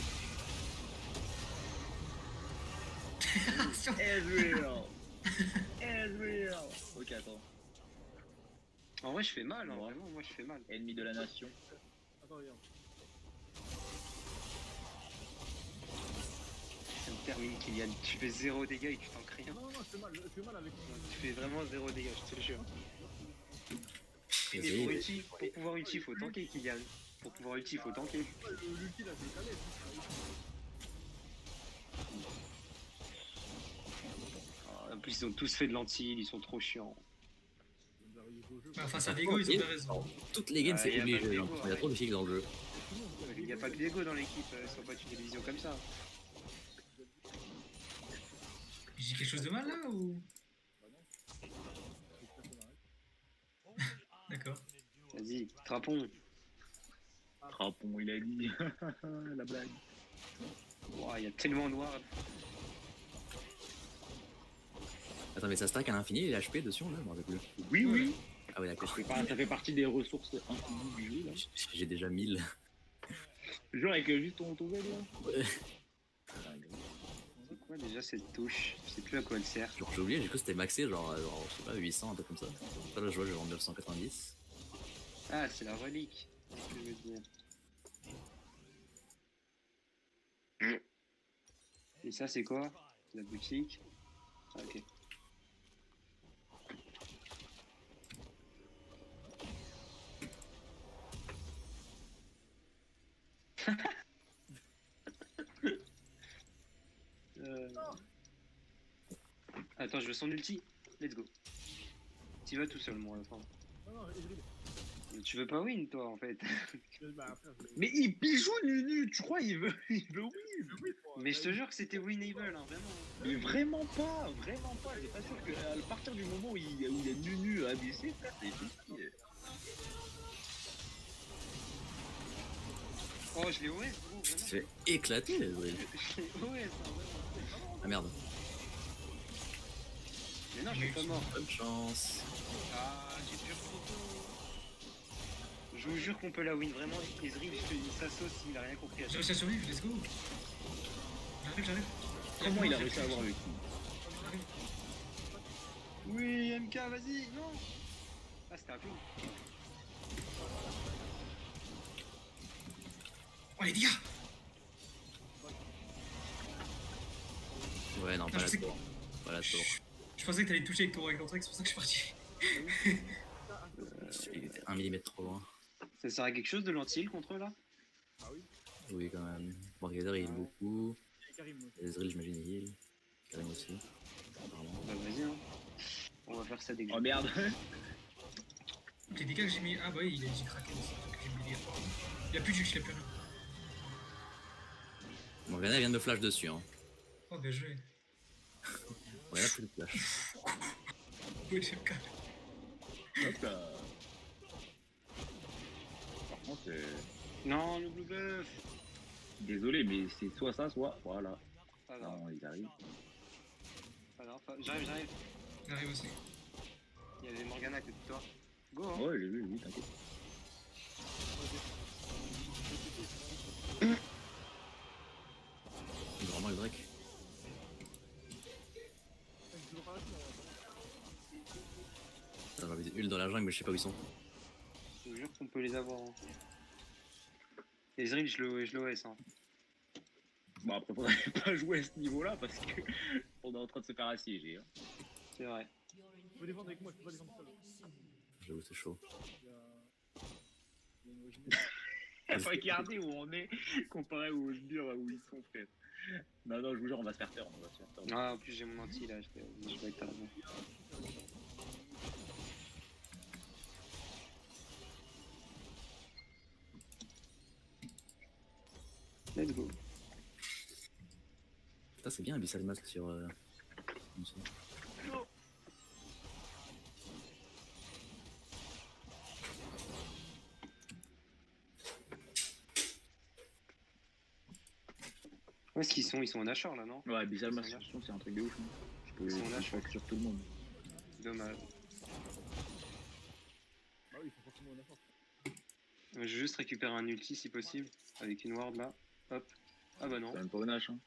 Ezreal. Ezreal. Ok, attends. En vrai, je fais mal, hein, Ouais. vraiment, moi je fais mal. Ennemi de la nation. Attends, regarde. Ça me termine, Kylian. Tu fais 0 dégâts et tu tankes rien. Non, je fais mal avec. Tu fais vraiment 0 dégâts, je te le jure. Mais Désolé. pour pouvoir ulti, faut tanker, Kylian. Pour pouvoir ulti, faut tanker. L'ulti là, c'est calé. En plus, ils ont tous fait de l'anti, ils sont trop chiants. Bah, face à Vigo, ils ont bien raison. Toutes les games, Ah, c'est y a pas obligé. de Hein. dégo, Il y a trop de filles dans le jeu. Il n'y a pas que d'ego dans l'équipe, ils sont pas une division comme ça. J'ai dit quelque chose de mal là ou. D'accord. Vas-y, trapon. Trapon, il a dit. La blague. Ouah, il y a tellement de ward. Attends, mais ça stack à l'infini les HP dessus, là, je m'en rappelle plus. Oui, oui. Ah ouais, d'accord. Ça fait partie des ressources infinies du jeu là. J'ai déjà 1000. Genre avec juste ton Z là. Ouais. C'est quoi déjà cette touche? Je sais plus à quoi elle sert. Genre, j'ai oublié, du coup, c'était maxé, genre, je sais pas, 800, un peu comme ça. Là, je vois, j'ai vendu 990. Ah, c'est la relique. C'est ce que je veux dire. Et ça, c'est quoi? La boutique. Ah, ok. Euh, Attends, je veux son ulti. Let's go. T'y vas tout seul, moi, à la fin. Non, Ezreal. Mais tu veux pas win, toi, en fait. Bah, frère, Mais il joue Nunu, tu crois il veut win. Mais je te jure que c'était winnable, hein, vraiment. Mais vraiment pas. J'ai pas sûr qu'à partir du moment où il y a Nunu à ADC, frère, c'est fini. Oh, je l'ai OS, gros, Il se vraiment. fait éclater, Ezreal. Je l'ai OS, hein, vraiment. Ah merde. Mais non, je suis pas mort. Bonne chance. Ah, j'ai dur photo. Je vous jure qu'on peut la win, vraiment. Ezreal, il s'associe, il a rien compris à J'ai ça. réussi à survivre, let's go. J'arrive. Comment il a réussi à avoir le kill? J'arrive. Oui, MK, vas-y, non. Ah, c'était un peu. Oh les dégâts. Ouais, non, Ah, pas je la sais que- tour. Pas la tour. Je pensais que t'allais toucher avec ton Rectantrek, c'est pour ça que je suis parti. Il était 1 mm trop loin. Ça sert à quelque chose de l'anti-heal contre eux, là? Oui, quand même. Morgador, il heal beaucoup. Et Karim aussi. Ezreal, j'imagine, il heal. Karim aussi. Apparemment. Bah, vas-y, hein. On va faire ça dès que Oh merde. Les dégâts que j'ai mis. Ah bah oui, il a dit craqué aussi. Donc j'ai mis les dégâts. Il a plus de jus, il a plus rien. Morgana vient de me flash dessus. Hein. Oh bien joué. Morgana, plus de flash. Oui, j'ai le cas. Hop là. Par contre, Non, le blue buff. désolé, mais c'est soit ça, soit voilà. Ah non, Non, ils arrivent. ah non, j'arrive. J'arrive aussi. Il y avait Morgana à côté de toi. Go, hein. Ouais, j'ai vu, oui, t'inquiète. Il est vraiment le Drake. Ça va viser Hul dans la jungle, mais je sais pas où ils sont. Je vous jure qu'on peut les avoir. Hein. Ezreal, je l'OS. Hein. Bon, après, faudrait pas jouer à ce niveau-là parce que on est en train de se faire assiéger. Hein. C'est vrai. Tu peux défendre avec moi, je peux pas défendre seul. J'avoue, c'est chaud. Il y a une originale. Regardez où on est comparé aux sbires où ils sont, frère. Non, je vous jure, on va se faire peur. Ah, en plus, j'ai mon anti là. Je vais être à la main. Let's go. Putain, c'est bien Abyssal Mask sur. Où est-ce qu'ils sont? Ils sont en Nashor là, non? Ouais, bizarre, ma situation, c'est un truc de ouf. Hein. Je peux Ils sont là, je peux sur tout le monde. Dommage. Ah oui, il faut forcément une force. Je vais juste récupérer un ulti si possible. Avec une ward là. Hop. Ah bah non. C'est même pas une hache. Hein.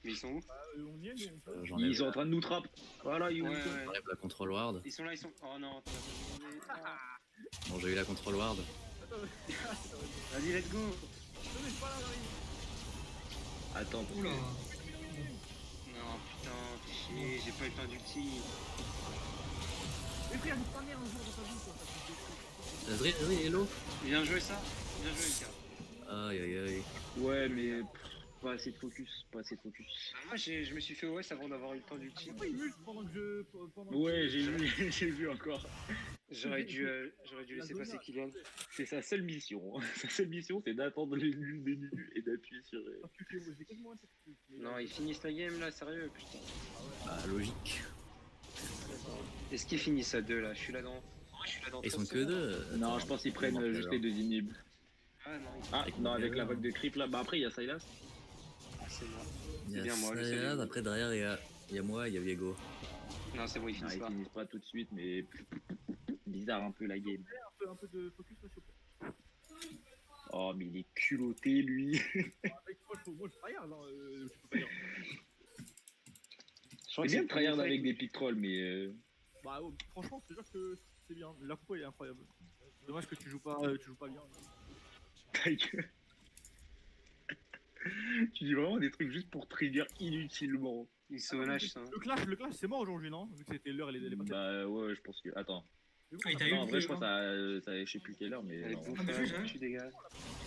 Mais ils sont où? On y est, nous, on peut. J'enlève Ils sont en train de nous trapper. Voilà, ils Ouais, ouais. j'enlève la control ward. Ils sont là, ils sont. Oh non, t'as pas demandé. Ah. Bon, j'ai eu la control ward. Vas-y, let's go. Tenez, je pas là, j'arrive. Attends, Oula. Non, putain, fais chier, j'ai pas eu le temps d'ulti. Mais frère, nique ta mère un jour dans ta vie, toi. Ezreal, hello. Bien joué ça. Bien joué, Lucas. Aïe aïe aïe. ouais, mais pas assez de focus. Moi, je me suis fait OS avant d'avoir eu le temps d'ulti. Pourquoi il mute pendant que je. Pendant Ouais, que... j'ai vu, j'ai vu encore. J'aurais dû laisser La passer zone, Kylian. C'est sa seule mission. Hein. Sa seule mission, c'est d'attendre les nuls des nuls et d'appuyer sur. Ah, putain, moi, j'ai quasiment un de ces trucs, mais- Non, ils finissent la game là, sérieux, putain. Bah, logique. Est-ce qu'ils finissent à 2 là? Je suis là dans. Ils sont 13 que secondes. deux. Non, Attends, je pense qu'ils il prennent manque juste alors. les deux inhibs. Ah non, Ah, Avec non, avec la Morgana. vague de creep là. Bah après, il y a Sylas. c'est moi. Il y C'est a bien moi, le Sayad, seul. après derrière il y a moi, il y a Viego. Non, c'est bon, ils Non, finissent ils pas. finissent pas tout de suite, mais bizarre un peu la game. Un peu de focus, là, s'il te plaît. Oh, mais il est culotté lui. Mec, moi, je tryhard, hein, tu peux pas dire. Je crois C'est que bien le de tryhard premier avec fight. des pick trolls, mais. Bah, oh, franchement, je te jure que c'est bien. La compo est incroyable. Dommage que tu joues pas bien. Ta gueule. Tu dis vraiment des trucs juste pour trigger inutilement. Il se lâche ça. Le clash c'est mort aujourd'hui, non? Vu que c'était l'heure, elle est pas Bah ouais, je pense que. Attends. Ah, il t'a eu Non, en vrai, je crois le que ça je sais plus quelle heure, mais. Allez, Non, bouffe, Ah, mais j'arrive. tu dégages.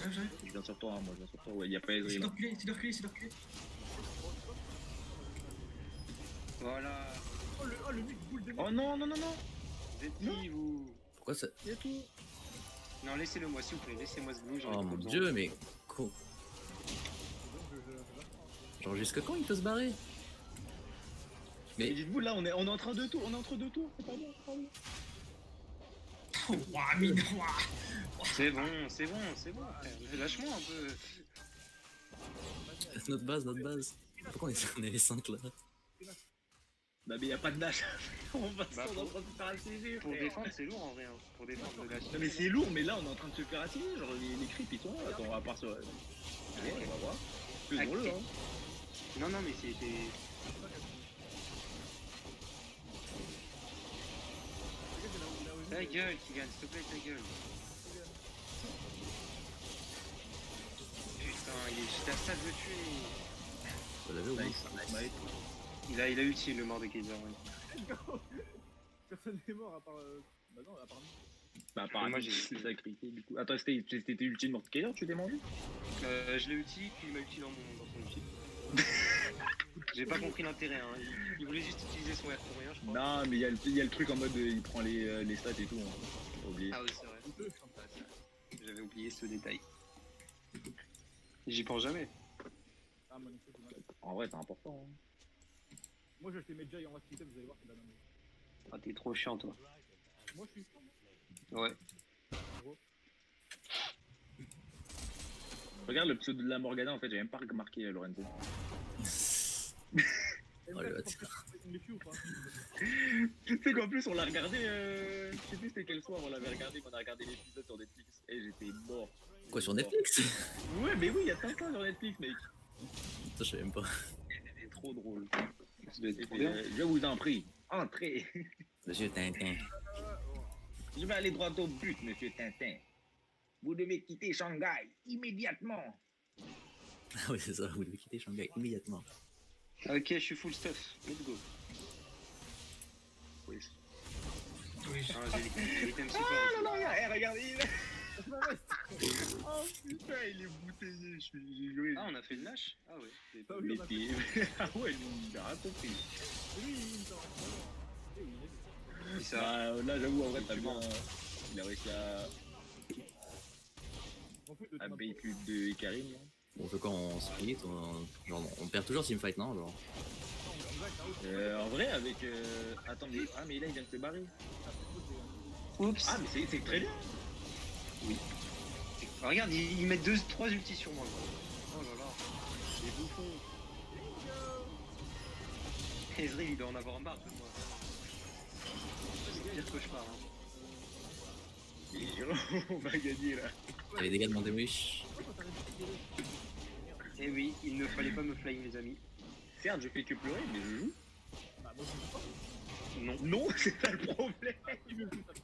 J'arrive. je viens sur toi, hein, moi, je viens sur toi. Ouais, y a pas Ezreal. C'est de Là. reculer, c'est de reculer, c'est de reculer. Voilà. Oh le mec boule de merde. Oh non, non, non, non. Vous êtes qui, vous? Pourquoi ça. Y'a tout. Non, laissez-le moi, s'il vous plaît. Laissez-moi ce blue, j'en ai Oh trop mon besoin. dieu, mais. Genre, jusque quand il peut se barrer? Mais Mais. dites-vous, là, on est en train de tours, on est entre deux tours. C'est pas bon, c'est pas bon. Oh, waouh, mine, waouh. C'est bon, c'est bon, c'est bon, frère. Lâche-moi un peu. Notre base. Pourquoi on est les 5 là? Bah, mais y a pas de dash. On va Bah, on est en train de se faire asséner, Pour frère. défendre, c'est lourd en vrai. Hein. Pour défendre, le lâche. Non, mais c'est lourd, mais là, on est en train de se faire asséner. Genre, les creeps, ils sont là. Attends, à part ça. Ouais, on va voir. Faisons-le, hein. Non, non, mais c'était. Ta gueule, Kylian, s'il te plaît, ta gueule. Putain, il est juste à ça de le tuer. Vous l'avez ou pas? Nice. Il a utile le mort de Kaiser. Ouais. Personne n'est mort à part. Bah non, à part nous. Bah, apparemment, Moi, j'ai j'ai- sacrifié du coup. Attends, c'était ultime morticaire, tu t'es mangé? Je l'ai ulti, puis il m'a ulti dans son ulti. J'ai pas compris l'intérêt, hein. Il voulait juste utiliser son R pour rien, je crois. Non, mais il y a le truc en mode il prend les stats et tout. Hein. J'ai pas oublié. Ah oui, c'est vrai. J'avais oublié ce détail. J'y pense jamais. Ah, magnifique. En vrai, c'est important. Hein. Moi j'ai acheté mes Jai en last item, vous allez voir, c'est de la dingue. Ah, t'es trop chiant, toi. Moi je suis. Ouais. Regarde le pseudo de la Morgana, en fait, j'ai même pas remarqué Lorenzo. Oh, le hot. Il me tue ou pas? Tu sais qu'en plus, on l'a regardé, je sais plus c'était quel soir, on l'avait regardé, on a regardé l'épisode sur Netflix, et j'étais mort. Quoi, sur Netflix? Ouais, mais oui, il y a tant ça sur Netflix, mec. Ça, je sais même pas. C'était trop drôle. Ça doit être trop Et, bien. je vous en prie, entrez. Monsieur Tintin. Je vais aller droit au but, monsieur Tintin. Vous devez quitter Shanghai immédiatement. Ah oui, c'est ça, vous devez quitter Shanghai immédiatement. Ok, je suis full stuff. Let's go. Oui. Oui, Ah, j'ai l'item support. Ah non, non, regardez, il Oh putain, il est bouteillé, j'ai joué. Ah, on a fait le lâche? Ah ouais. C'est Ah pas- oui, Les on a pieds. Ah ouais, il a rien compris. fait. Lui, il me tend. C'est ça. Bah, là, j'avoue, en vrai, t'as bien. Il a réussi En plus, à bait plus de Karim. Là. Bon, on fait quoi, on split? Genre, on perd toujours teamfight, non? Genre. En vrai, avec. Attends, mais. Ah, mais là, il vient de se barrer. Oups. Ah, mais c'est très bien. Ah, regarde, ils mettent 3 ultis sur moi. Oh là là. Les bouffons. Ezreal, il doit en avoir marre de moi. C'est le pire cauchemar. Hein. Et on va gagner là. T'as les dégâts de mon Demush. Eh oui, il ne fallait pas me fly, mes amis. Certes, je fais que pleurer, mais je joue. Bah, moi je joue pas. Non. Non, c'est ça le problème. Il me joue, ça.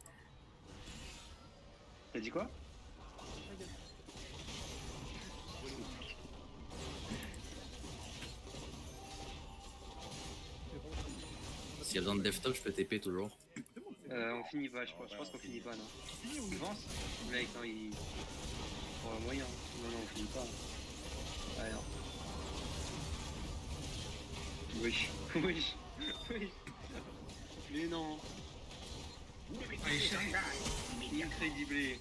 T'as dit quoi? S'il y a besoin de dev top, je peux TP toujours. On finit pas, je pense qu'on finit pas, non. On avance? Mec, non, il... Pour un moyen. Non, non, on finit pas. Ouais, non. Wesh. Wesh. Wesh. Mais non. Allez, chérie. Incredible.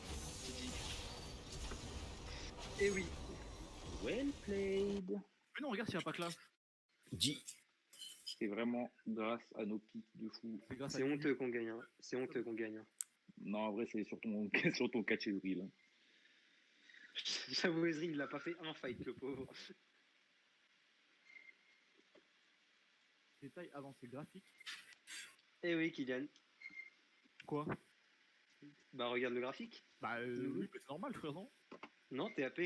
Eh oui. Well played. Mais non, regarde s'il n'y a pas clash. G. C'est vraiment grâce à nos pics de fou. C'est grâce à C'est honteux qu'on gagne, hein. C'est honteux qu'on gagne. Hein. Non, en vrai, c'est sur ton, sur ton catch Ezreal. Hein. J'avoue, Ezreal, il a pas fait un fight, le pauvre. détail avancé graphique. Eh oui, Kylian. Quoi? Bah, regarde le graphique. Bah oui, mais c'est normal, frère, non? Non, t'es AP.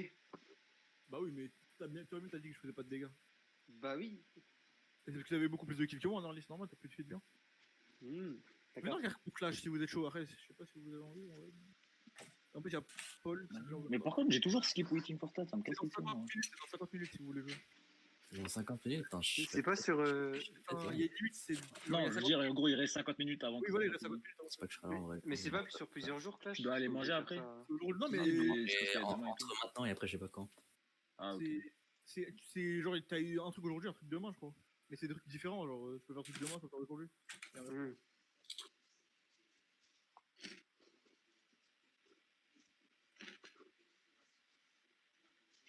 Bah oui, mais toi-même t'as dit que je faisais pas de dégâts. Bah oui. C'est parce que t'avais beaucoup plus de kills que moi en early, c'est normal, t'as plus de feed bien. Hmm. Mais non, D'accord. regarde pour clash si vous êtes chaud, après, je sais pas si vous avez envie. Ouais. En plus, il y a Paul. qui joue. Mais par contre, j'ai toujours skip Waiting for Stats, ça me C'est casse dans les couilles. 50 moi. minutes, c'est dans 50 minutes si vous voulez jouer. Dans 50 minutes, putain, je C'est pas sur. Enfin, il y a limite, c'est. Non, il y a je veux 50 dire, en gros, il reste 50 minutes avant. Oui, que voilà, il ça reste 50 finisse. minutes. c'est pas que je serai là en vrai. Mais c'est pas sur plusieurs jours, Clash. Tu dois aller Faut manger faire après. ça. Aujourd'hui, non, mais. Non, Mais je pense qu'il y a demain et tout. entre maintenant et après, je sais pas quand. Ah, ok. C'est genre, t'as eu un truc aujourd'hui, un truc demain, je crois. Mais c'est des trucs différents, genre, tu peux faire un truc demain, tu peux faire aujourd'hui. Hmm.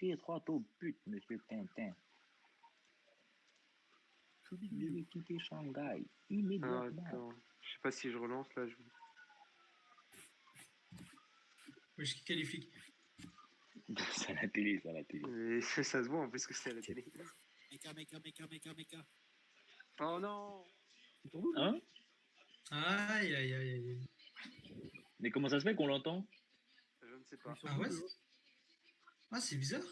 J'ai trois taux pute, monsieur Tintin. Il est quitté Shanghai Ah, immédiatement. attends. Je sais pas si je relance là. Ouais, je qualifie. C'est à la télé, c'est à la télé. Mais ça se voit en plus que c'est à la télé. Mecha. Oh non! Hein? Aïe, aïe, aïe, aïe. Mais comment ça se fait qu'on l'entend? Je ne sais pas. Ah ouais Ah, c'est bizarre.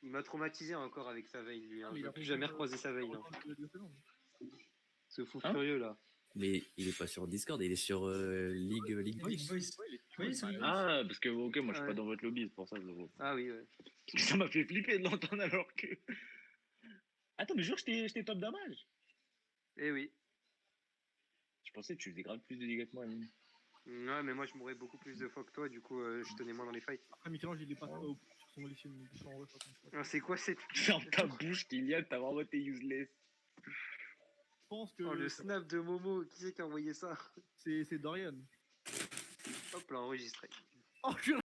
Il m'a traumatisé encore avec sa veille, lui. Hein. mais Je il a veux plus raison, jamais recroiser sa veille. Hein. Ce fou Hein furieux là. Mais il est pas sur Discord, il est sur League Big Voice. Voice. Oui, c'est vrai. Ah, parce que, ok, moi je suis Ouais. pas dans votre lobby, c'est pour ça que je le vois. Ah oui, ouais. Ça m'a fait flipper de l'entendre alors que. Attends, mais jure, je t'ai top damage. Eh oui. Je pensais que tu faisais grave plus de dégâts que moi, Amine. Ouais, mais moi je mourrais beaucoup plus de fois que toi, du coup je tenais moins dans les fights. Après, Michel-Ange, il est pas sur son lycée, donc il s'en va, ça, comme ça. Ah, c'est quoi cette. Ferme ta bouche, Kylian, t'as vraiment été useless. Je pense que Oh, le snap de Momo, qui c'est qui a envoyé ça? c'est Dorian. Hop là, enregistré. Oh, purée.